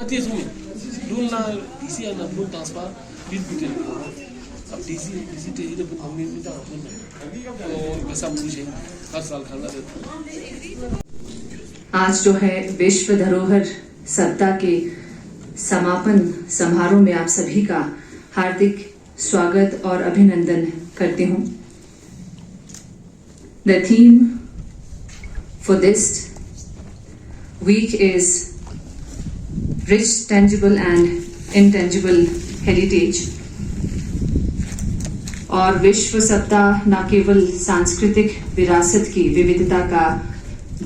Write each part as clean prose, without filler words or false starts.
Mati sumi. Dun na isi ana dun transfer bil bitel. Ab disi te ide bu amni mi ta bun. तो वैसा मुझे हर साल खाना देता हूँ। आज जो है विश्व धरोहर सप्ताह के समापन समारोह में आप सभी का हार्दिक स्वागत और अभिनंदन करती हूँ। The theme for this week is rich, tangible and intangible heritage. और विश्व सप्ताह न केवल सांस्कृतिक विरासत की विविधता का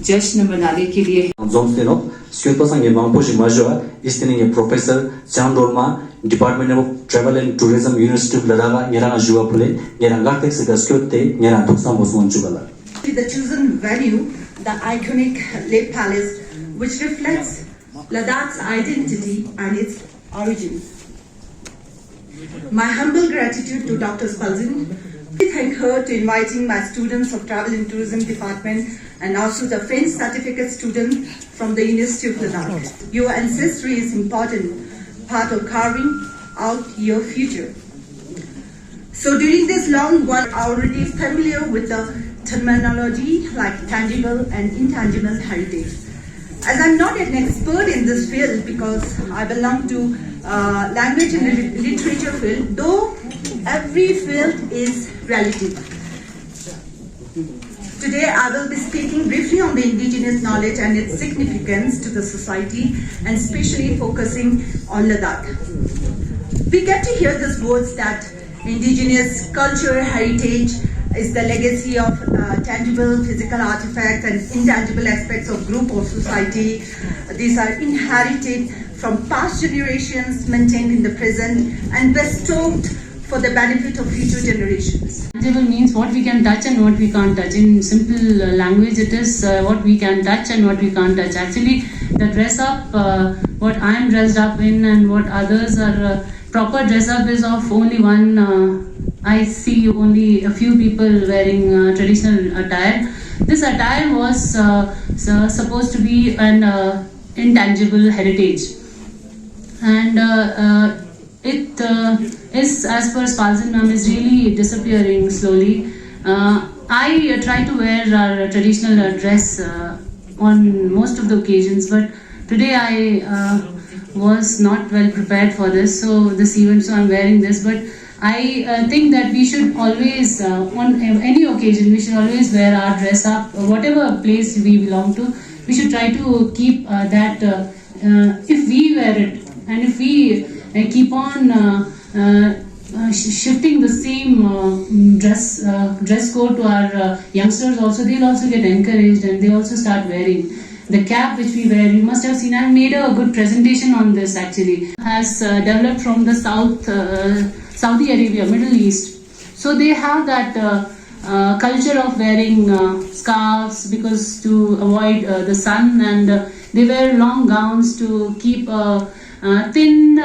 जश्न मनाने के लिए Professor Chan Dorma, Department of Travel and Tourism, University of Ladakh, Nyerang Jua Pule, Nyerang Gartek Segaskyote, Nyerang Tuksam Bosman Chugala. The chosen venue, the iconic Lake Palace, which reflects Ladakh's identity and its origin. My humble gratitude to Dr. Spalzin. I thank her to inviting my students of Travel and Tourism Department and also the French certificate student from the University of Ladakh. Your ancestry is important part of carving out your future. So during this long one, I'm already familiar with the terminology like tangible and intangible heritage. As I'm not an expert in this field because I belong to language and literature field, though every field is relative. Today I will be speaking briefly on the indigenous knowledge and its significance to the society and especially focusing on Ladakh. We get to hear these words that indigenous culture, heritage is the legacy of tangible physical artifacts and intangible aspects of group or society. These are inherited from past generations, maintained in the present and bestowed for the benefit of future generations. Tangible means what we can touch and what we can't touch. In simple language, it is what we can touch and what we can't touch. Actually, the dress up, what I am dressed up in and what others are proper dress up is of only one. I see only a few people wearing traditional attire. This attire was supposed to be an intangible heritage, and it is, as per Spalzin ma'am, is really disappearing slowly. I try to wear our traditional dress on most of the occasions, but today I was not well prepared for this event, so I'm wearing this. But I think that we should always, on any occasion, we should always wear our dress up, whatever place we belong to. We should try to keep that. If we wear it, and if we keep on shifting the same dress code to our youngsters, also they'll also get encouraged and they also start wearing the cap which we wear. You must have seen. I made a good presentation on this. Actually, has developed from the south. Saudi Arabia, Middle East. So they have that culture of wearing scarves because to avoid the sun, and they wear long gowns to keep a thin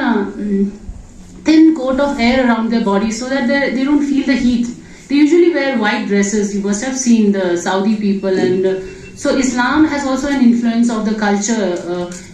coat of air around their body so that they don't feel the heat. They usually wear white dresses. You must have seen the Saudi people, and so Islam has also an influence of the culture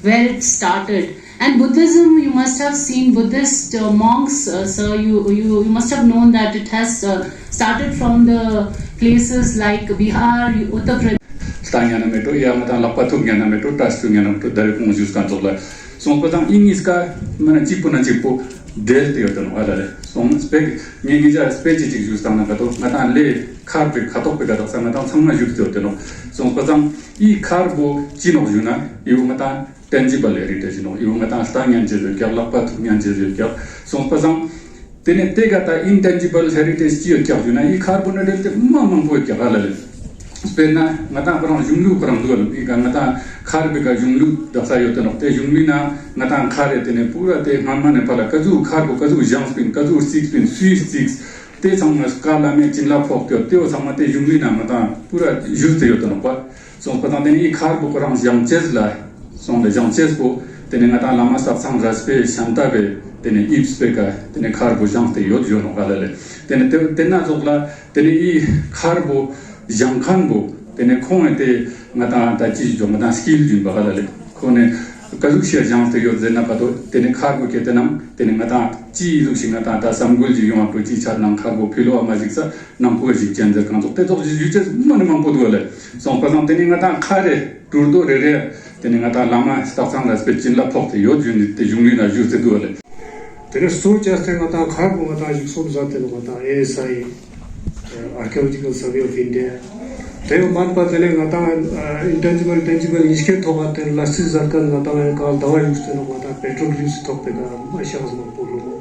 where it started. And Buddhism, you must have seen Buddhist monks, so you must have known that it has started from the places like Bihar, Uttar Pradesh. Stangana meto, yamata lapatu ngana meto, tastu ngana meto, dari kumujus kantola. So patang English ka mana chipu na chipu del te yotan wala. So spek ngija specific jus tang na kato, mata le carbe kato pe kato sa mata samna jus te yotan. So patang I carbo chino juna, you mata tangible heritage, you mata stang and jesu kya lapatu ngan jesu kya. So patang tene tega ta intangible heritage chiyo kya juna, I carbon del te mamang bo kya wala. Spena ngata parang jumlu parang dual ika ngata kharbe ka jumlu dasa yotan te jumlina ngata khare tene pura te mama ne pala kaju kharbo kaju jam spin kaju 6 pin swiss 6 te samma skala me chinla phok te samma te jumlina ngata pura use te yotan pa so patang tene kharbo parang jam chesla so de jam chesbo tene ngata lama sap sang raspe shanta be tene ips pe ka tene kharbo jam te yod jono galale tene tena jogla tene I kharbo Jamkhanbo, then a corner ngata tachi jomata skill jumba, kone Kazuksha Jam to Yozenapato, Tene Cargo Ketanam, Tenata, G. Luxinata, some good you want to teach at Nam Cargo Pilo, Magixa, Nam Poetic Gender Council. That is just Monimam Podole. So, Teningata Kare, Turdo Rere, Teningata Lama, Stafan, Specilla Pop, the Yojun, the Jumina used to do it. There is so just a cargo ASI Archaeological Survey of India. They were man patele intangible, tangible, iske thomat and lasses arkan nata called Dawa used to know petrol used to talk the Mashas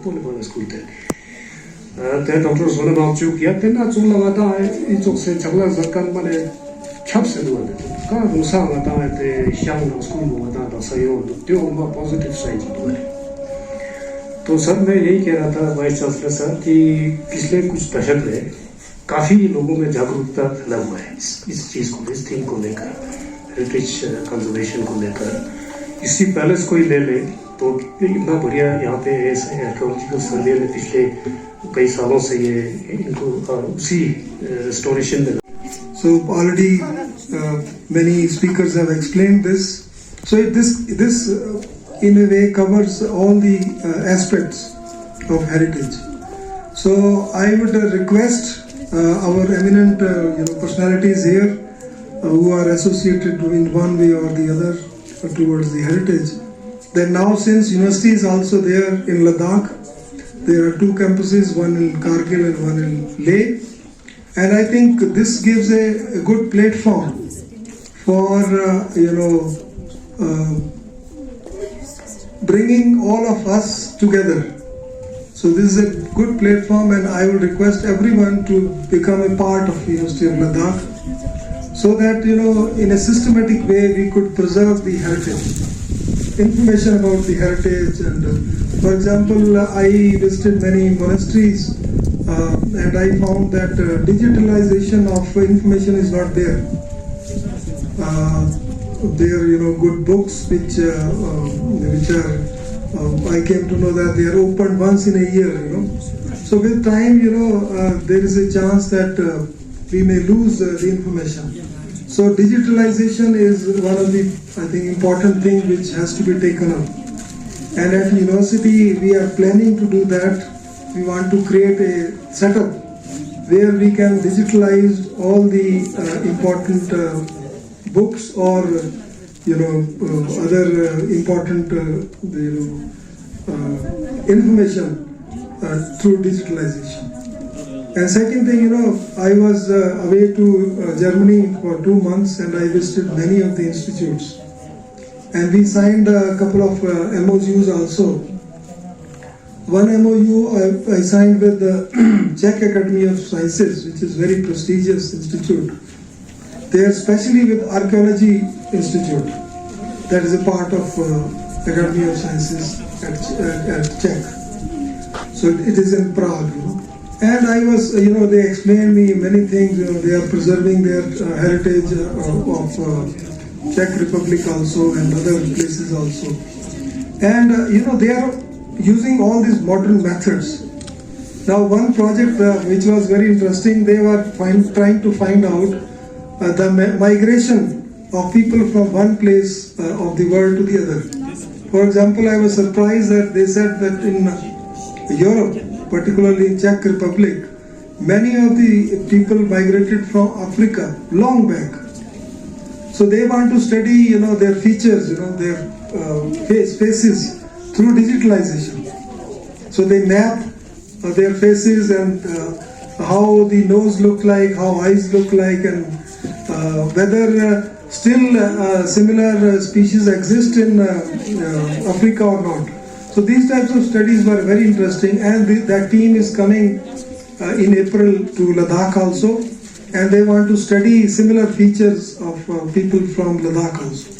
Polo school. Then Dr. Solomon Chuk, yet then not Sulamata, it's also Chala Zarkan Mane Chaps and one. Car Musama at the Shang school, Mata Sayon, the positive side to it. तो सब मैं यही कह रहा था vice chancellor साहब कि पिछले कुछ दशक में काफी लोगों में जागरूकता फैला हुआ है इस चीज को, इस थीम को लेकर, हेरिटेज कंजर्वेशन को लेकर। इसी पैलेस को ही ले ले तो इतना बढ़िया यहाँ पे आर्कियोलॉजिकल सर्वे में पिछले कई सालों से ये इनको उसी रेस्टोरेशन में। So already many speakers have explained this. So this in a way covers all the aspects of heritage. So I would request our eminent personalities here who are associated in one way or the other towards the heritage. Then now, since university is also there in Ladakh, there are two campuses, one in Kargil and one in Leh, and I think this gives a good platform for bringing all of us together. So this is a good platform, and I would request everyone to become a part of University of Ladakh, so that in a systematic way we could preserve the heritage, information about the heritage. And for example, I visited many monasteries and I found that digitalization of information is not there. There are good books which are I came to know that they are opened once in a year. So with time, there is a chance that we may lose the information. So digitalization is one of the, I think, important thing which has to be taken up. And at university, we are planning to do that. We want to create a setup where we can digitalize all the important books or other important information through digitalization. And second thing, I was away to Germany for 2 months, and I visited many of the institutes. And we signed a couple of MOUs also. One MOU I signed with the Czech Academy of Sciences, which is a very prestigious institute. They are especially with Archaeology Institute, that is a part of Academy of Sciences at Czech. So it is in Prague. And I was, they explained me many things. They are preserving their heritage of Czech Republic also and other places also. And they are using all these modern methods. Now, one project which was very interesting, they were trying to find out the migration of people from one place of the world to the other. For example, I was surprised that they said that in Europe, particularly in Czech Republic, many of the people migrated from Africa long back. So they want to study, their features, their faces through digitalization. So they map their faces and how the nose look like, how eyes look like, and whether still similar species exist in Africa or not. So these types of studies were very interesting, and that team is coming in April to Ladakh also, and they want to study similar features of people from Ladakh also.